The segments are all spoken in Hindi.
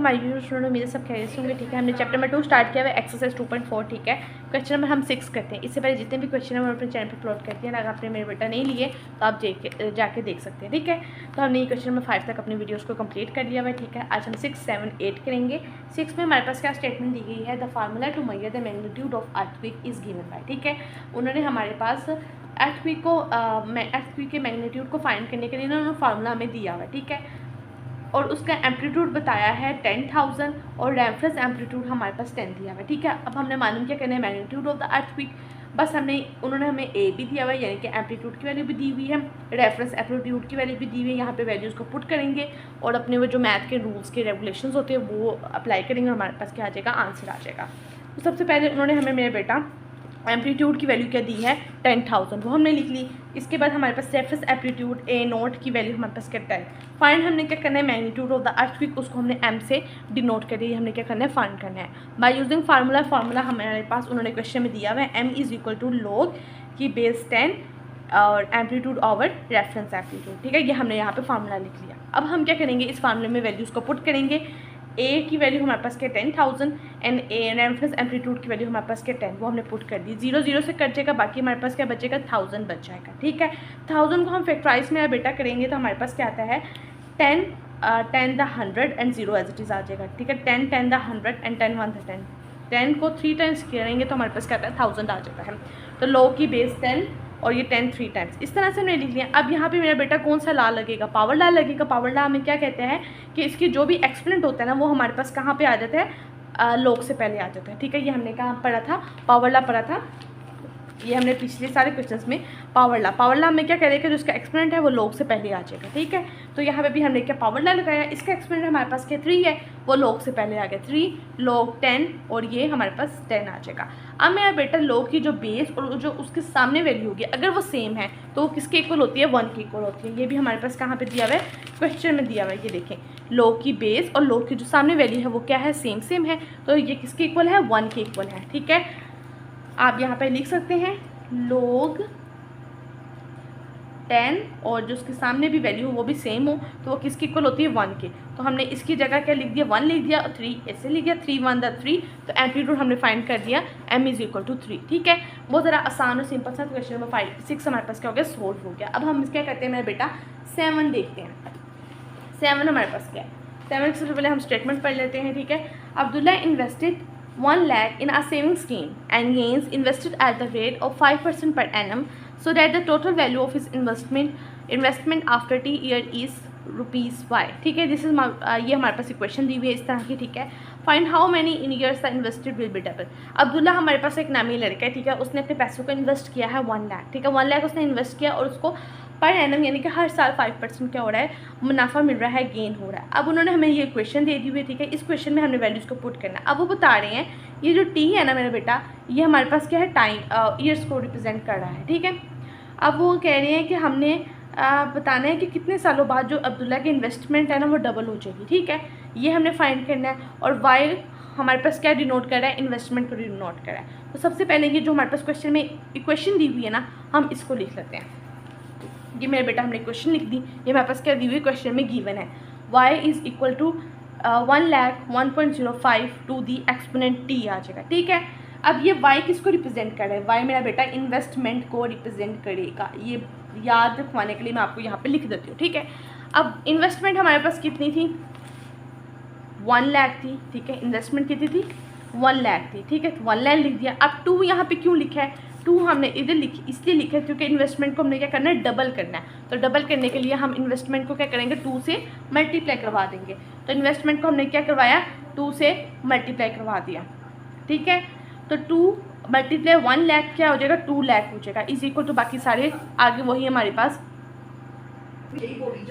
माय स्टूडेंट, मेरे सब खैरियत से होंगे। ठीक है, हमने चैप्टर नंबर 2 स्टार्ट किया हुआ है, एक्सरसाइज 2.4। ठीक है, क्वेश्चन नंबर हम 6 करते हैं। इससे पहले जितने भी क्वेश्चन हम अपने चैनल पर अपलोड करते हैं, अगर आपने मेरे बेटा नहीं लिए तो आप जाके देख सकते हैं। ठीक है, तो हमने ये क्वेश्चन नंबर 5 तक अपनी वीडियोज़ को कंप्लीट कर लिया हुआ है। ठीक है, आज हम 6, 7, 8 करेंगे। 6 में हमारे पास क्या स्टेटमेंट दी गई है, the formula to measure the magnitude of earthquake is given by. ठीक है, उन्होंने हमारे पास अर्थक्वेक के मैग्नीट्यूड को फाइंड करने के लिए उन्होंने फार्मूला हमें दिया हुआ है। ठीक है, और उसका एम्पलीट्यूड बताया है 10,000 और रेफरेंस एम्पलीट्यूड हमारे पास 10 दिया हुआ है। ठीक है, अब हमने मालूम क्या करना है, मैग्नीट्यूड ऑफ द अर्थक्वेक। बस उन्होंने हमें ए भी दिया हुआ है, यानी कि एम्पलीट्यूड की वैल्यू भी दी हुई है, रेफरेंस एम्पलीट्यूड की वैल्यू भी दी हुई है। यहाँ पे वैल्यूज़ को पुट करेंगे और अपने वो जो मैथ के रूल्स के रेगुलेशंस होते हैं वो अप्लाई करेंगे, हमारे पास क्या आ जाएगा, आंसर आ जाएगा। तो सबसे पहले उन्होंने हमें मेरे बेटा एम्पलीट्यूड की वैल्यू क्या दी है 10,000, वो हमने लिख ली। इसके बाद हमारे पास रेफरेंस एम्पलीट्यूड ए नोट की वैल्यू हमारे पास क्या 10। फाइंड हमने क्या करना है, मैग्नीट्यूड ऑफ द अर्थक्वेक, उसको हमने एम से डिनोट कर दिया। हमने क्या करना है, फाइंड करना है बाय यूजिंग फार्मूला हमारे पास उन्होंने क्वेश्चन में दिया हुआ है, M is equal to log की बेस 10 और एम्पलीट्यूड ओवर रेफरेंस एम्पलीट्यूड। ठीक है, ये हमने यहाँ पे फार्मूला लिख लिया। अब हम क्या करेंगे, इस फार्मूले में वैल्यूज़ को पुट करेंगे। ए की वैल्यू हमारे पास क्या 10,000 एंड ए रेफरेंस एम्पलीट्यूड की वैल्यू हमारे पास क्या 10, वो हमने पुट कर दी। 0 0 से कट जाएगा, बाकी हमारे पास क्या बचेगा, 1000 बच जाएगा। ठीक है, 1000 को हम फैक्टराइज में बेटा करेंगे तो हमारे पास क्या आता है 10 10 the 100 and 0 as it is आ जाएगा। ठीक है, 10 10 द 100 एंड 10 1 द 10। 10 को 3 टाइम्स करेंगे तो हमारे पास क्या आता है 1000 आ जाता है। तो लो की बेस 10 और ये 10 3 टाइम्स, इस तरह से हमने लिख लिया। अब यहाँ पे मेरा बेटा कौन सा ला लगेगा, पावर ला लगेगा। पावर ला हमें क्या कहते हैं कि इसकी जो भी एक्सपोनेंट होता है ना वो हमारे पास कहाँ पे आ जाता है, लॉग से पहले आ जाता है। ठीक है, ये हमने कहाँ पढ़ा था, पावर ला पढ़ा था, ये हमने पिछले सारे क्वेश्चंस में पावर ला हमें क्या कह रहे हैं कि जो इसका एक्सपोनेंट है वो लॉग से पहले आ जाएगा। ठीक है, तो यहाँ पे भी हमने क्या पावर ला लगाया, इसका एक्सपोनेंट हमारे पास क्या 3 है, वो लॉग से पहले आ गया 3 लॉग 10 और ये हमारे पास 10 आ जाएगा। अब मेरा बेटा लॉग की जो बेस और जो उसके सामने वैल्यू होगी अगर वो सेम है तो वो किसके इक्वल होती है, 1 के इक्वल होती है। ये भी हमारे पास कहाँ पे दिया हुआ है, क्वेश्चन में दिया हुआ है। ये देखें, लॉग की बेस और लॉग की जो सामने वैल्यू है वो क्या है, सेम है, तो ये किसके इक्वल है, 1 के इक्वल है। ठीक है, आप यहाँ पे लिख सकते हैं log 10 और जो उसके सामने भी वैल्यू हो वो भी सेम हो तो वो किसकी इक्वल होती है, 1 के। तो हमने इसकी जगह क्या लिख दिया, 1 लिख दिया और 3 ऐसे लिख दिया, 3 1 द 3। तो एम्पलीट्यूड हमने फाइंड कर दिया, m इज इक्वल टू 3। ठीक है, बहुत ज़रा आसान और सिंपल सा क्वेश्चन नंबर 5 6 हमारे पास क्या हो गया, सोल्व हो गया। अब हम क्या करते हैं मेरा बेटा 7 देखते हैं। 7 हमारे पास क्या है, 7 से पहले हम स्टेटमेंट पढ़ लेते हैं। ठीक है, Abdullah invested 1 lakh in a saving scheme and gains invested at the rate of 5% per annum, so that the total value of his investment after t year is ₹y। ठीक है, दिस इज ये हमारे पास इक्वेशन दी हुई है इस तरह की। ठीक है, find how many in years the invested will be double. Abdullah हमारे पास एक नामी लड़का है। ठीक है, उसने अपने पैसों को इन्वेस्ट किया है 1 लाख। ठीक है, 1 लाख उसने इन्वेस्ट किया और उसको पर एनम यानी कि हर साल 5% क्या हो रहा है, मुनाफा मिल रहा है, गेन हो रहा है। अब उन्होंने हमें ये क्वेश्चन दे दी हुई है। ठीक है, इस क्वेश्चन में हमने वैल्यूज़ को पुट करना है। अब वो बता रहे हैं ये जो टी है ना मेरा बेटा, ये हमारे पास क्या है, टाइम ईयर्स को रिप्रेजेंट कर रहा है। ठीक है, अब वो कह रहे हैं कि हमने बताना है कि कितने सालों बाद जो अब्दुल्ला की इन्वेस्टमेंट है ना वो डबल हो जाएगी। ठीक है, ये हमने फाइंड करना है। और वाई हमारे पास क्या डिनोट कर रहा है, इन्वेस्टमेंट को डिनोट कर रहा है। तो सबसे पहले ये जो हमारे पास क्वेश्चन में इक्वेशन दी हुई है ना, हम इसको लिख लेते हैं। ये मेरे बेटा हमने क्वेश्चन लिख दी, ये हमारे पास क्या दी हुई क्वेश्चन में गिवन है, y is equal to 1 lakh 1.05 to the exponent t आ जाएगा। ठीक है, अब ये y किसको रिप्रेजेंट कर रहा है, y मेरा बेटा इन्वेस्टमेंट को रिप्रेजेंट करेगा। ये याद रखवाने के लिए मैं आपको यहाँ पे लिख देती हूँ। ठीक है, अब इन्वेस्टमेंट हमारे पास कितनी थी, 1 लाख थी। ठीक है, इन्वेस्टमेंट कितनी थी, 1 लाख थी। ठीक है, 1 लाख लिख दिया। अब 2 यहाँ पे क्यों लिखा है, 2 हमने इधर लिखी इसलिए लिखा है क्योंकि इन्वेस्टमेंट को हमने क्या करना है, डबल करना है। तो डबल करने के लिए हम इन्वेस्टमेंट को क्या करेंगे, 2 से मल्टीप्लाई करवा देंगे। तो इन्वेस्टमेंट को हमने क्या करवाया, 2 से मल्टीप्लाई करवा दिया। ठीक है, तो 2 मल्टीप्लाई 1 लाख क्या हो जाएगा, 2 लाख हो जाएगा, इज इक्वल टू बाकी सारे आगे वही हमारे पास।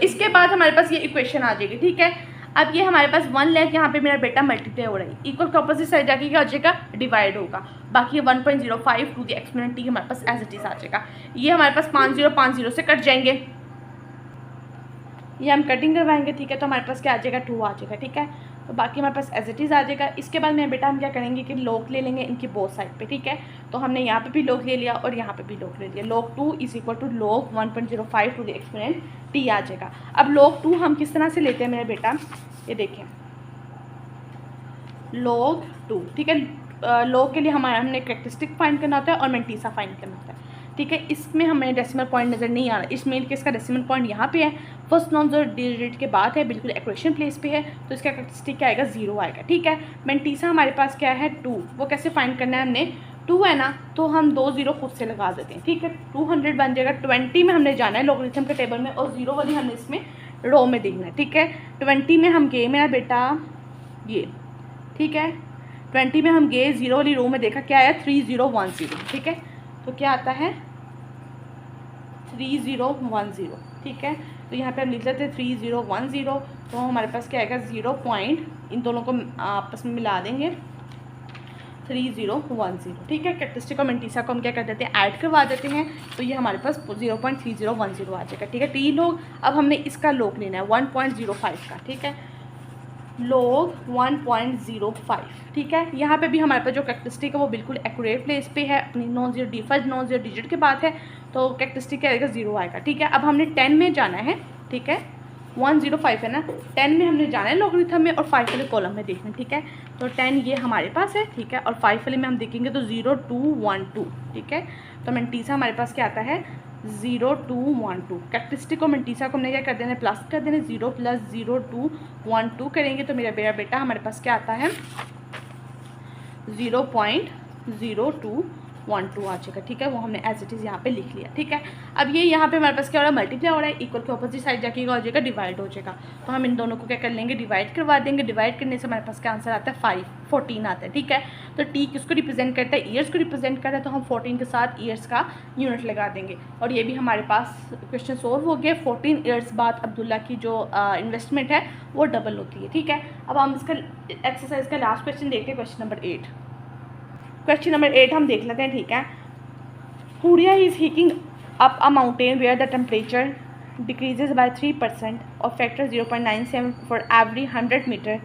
इसके बाद हमारे पास ये इक्वेशन आ जाएगी। ठीक है, अब ये हमारे पास 1 लाख यहाँ पे मेरा बेटा मल्टीप्लाई हो रहा है, इक्वल के ऑपोजिट साइड जाके क्या हो जाएगा, डिवाइड होगा। बाकी 1.05 टू द एक्सपोनेंट टी हमारे पास एज इट इज आ जाएगा। ये हमारे पास 50 से कट जाएंगे, ये हम कटिंग करवाएंगे। ठीक है, तो हमारे पास क्या आ जाएगा, 2 आ जाएगा। ठीक है, तो बाकी हमारे पास एज इट इज़ आ जाएगा। इसके बाद मेरा बेटा हम क्या करेंगे कि लॉग ले लेंगे इनकी बोथ साइड पे। ठीक है, तो हमने यहाँ पे भी लॉग ले लिया और यहाँ पे भी लॉग ले लिया। log 2 is equal to log 1.05 to the exponent t आ जाएगा। अब log 2 हम किस तरह से लेते हैं मेरा बेटा, ये देखें, log 2, ठीक है। log के लिए हमने कैरेक्टरिस्टिक फाइंड करना होता है और मैंटीसा फाइंड करना होता है, ठीक है। इसमें हमें डेसिमल पॉइंट नज़र नहीं आ रहा, इसमें इसका डेसिमल पॉइंट यहाँ पे है, फर्स्ट नॉन ज़ीरो डिजिट के बाद है, बिल्कुल एक्वेशन प्लेस पे है, तो इसका कैरेक्टरिस्टिक क्या आएगा, 0 आएगा, ठीक है। मैंटीसा हमारे पास क्या है, 2, वो कैसे फाइंड करना है हमने, 2 है ना, तो हम 2 0 खुद से लगा देते हैं, ठीक है। 200 बन जाएगा, 20 में हमने जाना है लॉगरिथम के टेबल में, और 0 वाली हमने इसमें रो में देखना है, ठीक है। 20 में हम गए मेरा बेटा ये, ठीक है, 20 में हम गए 0 वाली रो में, देखा क्या आया 3010, ठीक है। तो क्या आता है 3010, ठीक है। तो यहाँ पे हम लिख लेते हैं 3010, तो हमारे पास क्या आएगा 0 पॉइंट, इन दोनों को आपस में मिला देंगे 3010, ठीक है। कैरेक्टरिस्टिक और मैंटीसा को हम क्या कर देते हैं, ऐड करवा देते हैं, तो ये हमारे पास 0.3010 आ जाएगा, ठीक है। टी लोग, अब हमने इसका लोग लेना है 1.05 का, ठीक है, log 1.05, ठीक है। यहाँ पे भी हमारे पास जो कैरेक्टरिस्टिक है वो बिल्कुल एक्यूरेट प्लेस पे है, अपनी फर्स्ट नॉन ज़ीरो डिजिट के बाद है, तो कैरेक्टरिस्टिक क्या आएगा 0 आएगा, ठीक है। अब हमने 10 में जाना है, ठीक है, 105 है ना, 10 में हमने जाना है लॉगरिथम में, और 5 वाले कॉलम में देखना है, ठीक है। तो 10 ये हमारे पास है, ठीक है, और 5 वाले में हम देखेंगे तो 0212, ठीक है। तो मैंटीसा हमारे पास क्या आता है 0212, कैरेक्टरिस्टिक और मैंटीसा को हमने क्या कर देना है, प्लस कर देना है, 0 + 0212 करेंगे तो मेरा बेटा हमारे पास क्या आता है 0.0212 आ जाएगा, ठीक है। वो हमने एज इट इज़ यहाँ पे लिख लिया, ठीक है। अब ये यहाँ पे हमारे पास क्या हो रहा है, मल्टीप्लाई हो रहा है, इक्वल के ऑपोजिट साइड जाके हो जाएगा डिवाइड हो जाएगा, तो हम इन दोनों को क्या कर लेंगे, डिवाइड करवा देंगे। डिवाइड करने से हमारे पास क्या आंसर आता है 14 आता है, ठीक है। तो टी किसको रिप्रेजेंट करता है, ईयर्स को रिप्रेजेंट करता है, तो हम 14 के साथ ईयर्स का यूनिट लगा देंगे, और ये भी हमारे पास क्वेश्चन सोल्व हो गया। 14 ईयर्स बाद अब्दुल्ला की जो इन्वेस्टमेंट है वो डबल होती है, ठीक है। अब हम इसका एक्सरसाइज का लास्ट क्वेश्चन देखते हैं, क्वेश्चन नंबर 8। क्वेश्चन नंबर 8 हम देख लेते हैं, ठीक है। Huria is hiking up a mountain where the temperature decreases by 3% or factor 0.97 for every 100 meter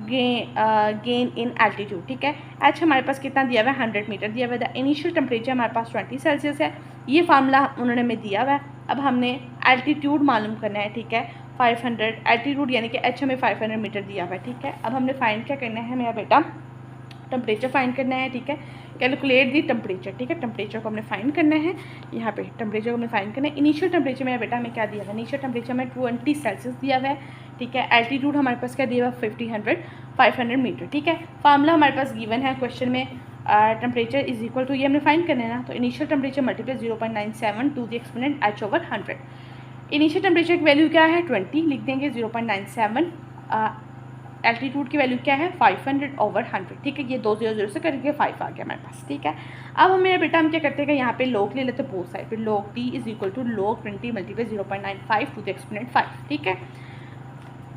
gain in altitude, ठीक है। एच हमारे पास कितना दिया हुआ है 100 मीटर दिया हुआ है। द इनिशियल टेम्परेचर हमारे पास 20 सेल्सियस है, ये फार्मूला उन्होंने हमें दिया हुआ है। अब हमने एल्टीट्यूड मालूम करना है, ठीक है, 500 एल्टीट्यूड यानी कि एच हमें 500 मीटर दिया हुआ है, ठीक है। अब हमने फाइंड क्या करना है मेरा बेटा, टेम्परेचर फाइंड करना है, ठीक है। कैलकुलेट दी टेम्परेचर, ठीक है, टेम्परेचर को हमने फाइंड करना है, यहाँ पे टेम्परेचर को हमने फाइंड करना है। इनिशियल टेम्परेचर मेरा बेटा हमें क्या दिया हुआ है, इनिशियल टेम्परेचर में 20 सेल्सियस दिया हुआ है, ठीक है। एल्टीट्यूड हमारे पास क्या दिया हुआ है 500 मीटर, ठीक है। फार्मूला हमारे पास गिवन है क्वेश्चन में, टेम्परेचर इज इक्वल टू, ये हमने फाइंड करना है ना, तो initial temperature multiply 0.97 to the exponent h/100। Initial temperature की वैल्यू क्या है 20, लिख देंगे 0.97, एल्टीट्यूड की वैल्यू क्या है 500/100, ठीक है। ये 2 0 से करके 5 आ गया हमारे पास, ठीक है। अब हम मेरा बेटा हम क्या करते हैं, यहाँ पे log ले लेते हैं बोथ साइड पे, log t is equal to log 20 multiply 0.95 to the exponent 5, ठीक है।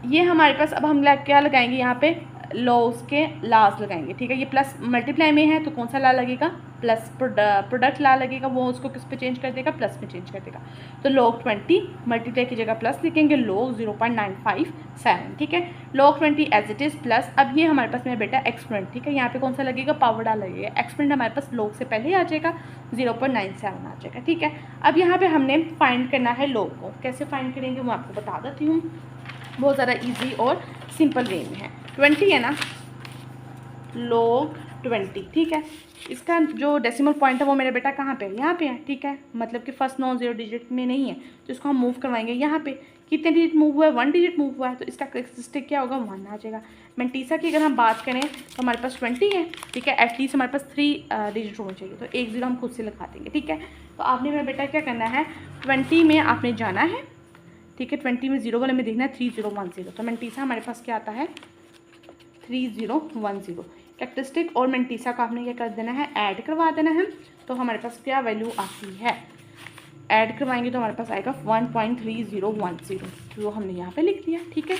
ये हमारे पास, अब हम क्या लगाएंगे यहाँ पे, लॉस के लाज लगाएंगे, ठीक है। ये प्लस मल्टीप्लाई में है तो कौन सा ला लगेगा, प्लस प्रोडक्ट ला लगेगा, वो उसको किस पे चेंज कर देगा, प्लस में चेंज कर देगा। तो log 20 मल्टीप्लाई की जगह प्लस लिखेंगे, log 0.957, ठीक है। log 20 as it is plus, अब ये हमारे पास मेरा बेटा एक्सपोनेंट, ठीक है, यहाँ पे कौन सा लगेगा, पावर डाल लगेगा, एक्सपोनेंट हमारे पास log से पहले ही आ जाएगा, 0.97 आ जाएगा, ठीक है। अब यहाँ पे हमने फाइंड करना है log को, कैसे फाइंड करेंगे वो आपको बता देती हूँ, बहुत ज़्यादा ईजी और सिंपल वे में है। 20 है ना, log 20, ठीक है। इसका जो डेसिमल पॉइंट है वो मेरा बेटा कहाँ पे है, यहाँ पे है, ठीक है, मतलब कि फर्स्ट नॉन ज़ीरो डिजिट में नहीं है, तो इसको हम मूव करवाएंगे यहाँ पे। कितने डिजिट मूव हुआ है, 1 डिजिट मूव हुआ है, तो इसका कैरेक्टरिस्टिक क्या होगा 1 आ जाएगा। मैंटीसा की अगर हम बात करें तो हमारे पास 20 है, ठीक है, एटलीस्ट हमारे पास 3 डिजिट होने चाहिए, तो 1 0 हम खुद से लगा देंगे, ठीक है। तो आपने मेरा बेटा क्या करना है, 20 में आपने जाना है, ठीक है, 20 में 0 वाले में देखना है 3010, तो मैंटीसा हमारे पास क्या आता है 3010। कैरेक्टरिस्टिक और मैंटीसा का आपने क्या कर देना है, ऐड करवा देना है, तो हमारे पास क्या वैल्यू आती है, ऐड करवाएंगे तो हमारे पास आएगा 1.3010, जो हमने यहाँ पे लिख दिया, ठीक है।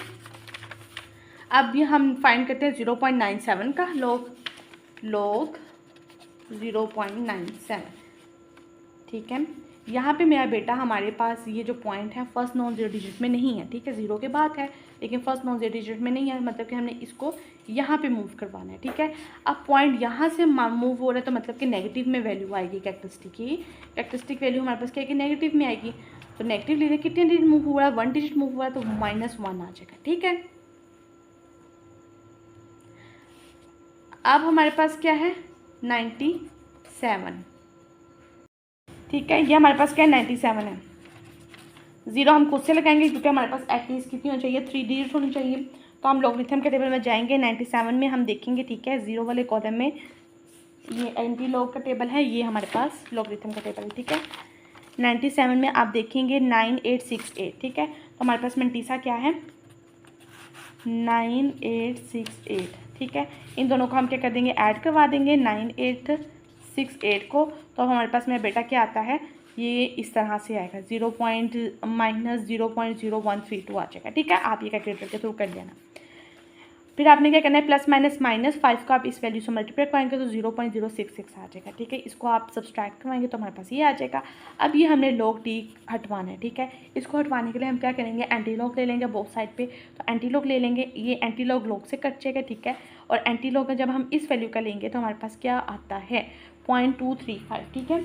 अब ये हम फाइंड करते हैं 0.97 का, log 0.97, ठीक है। यहाँ पे मेरा बेटा हमारे पास ये जो पॉइंट है फर्स्ट नॉन ज़ीरो डिजिट में नहीं है, ठीक है, 0 के बाद है, लेकिन फर्स्ट नॉन ज़ीरो डिजिट में नहीं है, मतलब कि हमने इसको यहाँ पे मूव करवाना है, ठीक है। अब पॉइंट यहाँ से मूव हो रहा है तो मतलब कि नेगेटिव में वैल्यू आएगी कैरेक्टरिस्टिक की, कैरेक्टरिस्टिक वैल्यू हमारे पास क्या है कि नेगेटिव में आएगी, तो नेगेटिव ले कितने डिजिट मूव हुआ है, 1 डिजिट मूव हुआ है, तो -1 आ जाएगा, ठीक है। अब हमारे पास क्या है 97, ठीक है। ये हमारे पास क्या है 97 है। 0 हम खुद से लगाएंगे क्योंकि हमारे पास एटलीस्ट कितनी होनी चाहिए 3 डिजिट होनी चाहिए। तो हम लॉगरिथम के टेबल में जाएंगे 97 में हम देखेंगे, ठीक है। 0 वाले कॉलम में ये एंटी लॉग का टेबल है, ये हमारे पास लॉगरिथम का टेबल है, ठीक है। 97 में आप देखेंगे 9868, ठीक है। तो हमारे पास मंटीसा क्या है 9868, ठीक है। इन दोनों को हम क्या कर देंगे ऐड करवा देंगे 9868 को। तो हमारे पास मेरा बेटा क्या आता है, ये इस तरह से आएगा -0.0132 आ जाएगा, ठीक है। आप ये कैलकुलेटर के थ्रू कर लेना। फिर आपने क्या करना है +-5 को आप इस वैल्यू से मल्टीप्लाई कराएंगे तो 0.066 आ जाएगा, ठीक है। इसको आप सब्सट्रैक्ट करवाएंगे तो हमारे पास ये आ जाएगा। अब ये हमने log t हटवाना है, ठीक है। इसको हटवाने के लिए हम क्या करेंगे एंटी लॉग ले लेंगे बोथ साइड पे। तो एंटी लॉग ले लेंगे, ये एंटी लॉग से कट जाएगा, ठीक है। और एंटी लॉग जब हम इस वैल्यू का लेंगे तो हमारे पास क्या आता है 0.235, ठीक है।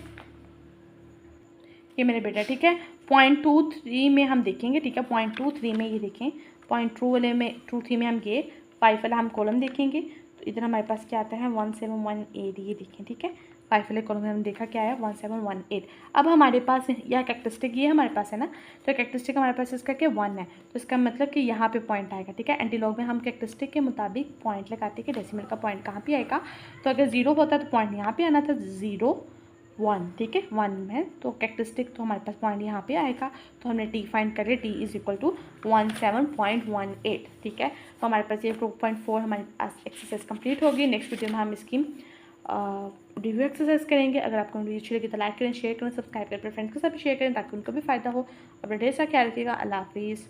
ये मेरे बेटा, ठीक है। 0.23 में हम देखेंगे, ठीक है। 0.23 में ये देखें 0.23 में हम ये 5 वाला हम कॉलम देखेंगे तो इधर हमारे पास क्या आता है 1718, ये देखें, ठीक है। 5 वाले कॉलम में हम देखा क्या है 1718। अब हमारे पास यह कैरेक्टरिस्टिक ये हमारे पास है ना, तो कैरेक्टरिस्टिक हमारे पास इसका क्या 1 है, तो इसका मतलब कि यहाँ पे पॉइंट आएगा, ठीक है। एंटीलॉग में हम कैरेक्टरिस्टिक के मुताबिक पॉइंट लगाते कि डेसिमल का पॉइंट कहाँ पे आएगा। तो अगर 0 होता तो पॉइंट यहाँ पे आना था 0 1, ठीक है। 1 में तो कैरेक्टरिस्टिक तो हमारे पास पॉइंट यहाँ पे आएगा। तो हमने टी फाइंड करे, टी इज़ इक्वल टू 17.18, ठीक है। तो हमारे पास ये 2.4 हमारे पास एक्सरसाइज कंप्लीट होगी। नेक्स्ट वीडियो में हम इसकी रिव्यू एक्सरसाइज करेंगे। अगर आपको वीडियो अच्छी लगी तो लाइक करें, शेयर करें, सब्सक्राइब करें, अपने फ्रेंड्स के साथ भी शेयर करें ताकि उनको भी फ़ायदा हो। अपना ढेर सारा ख्याल रखिएगा। अल्लाह हाफिज़।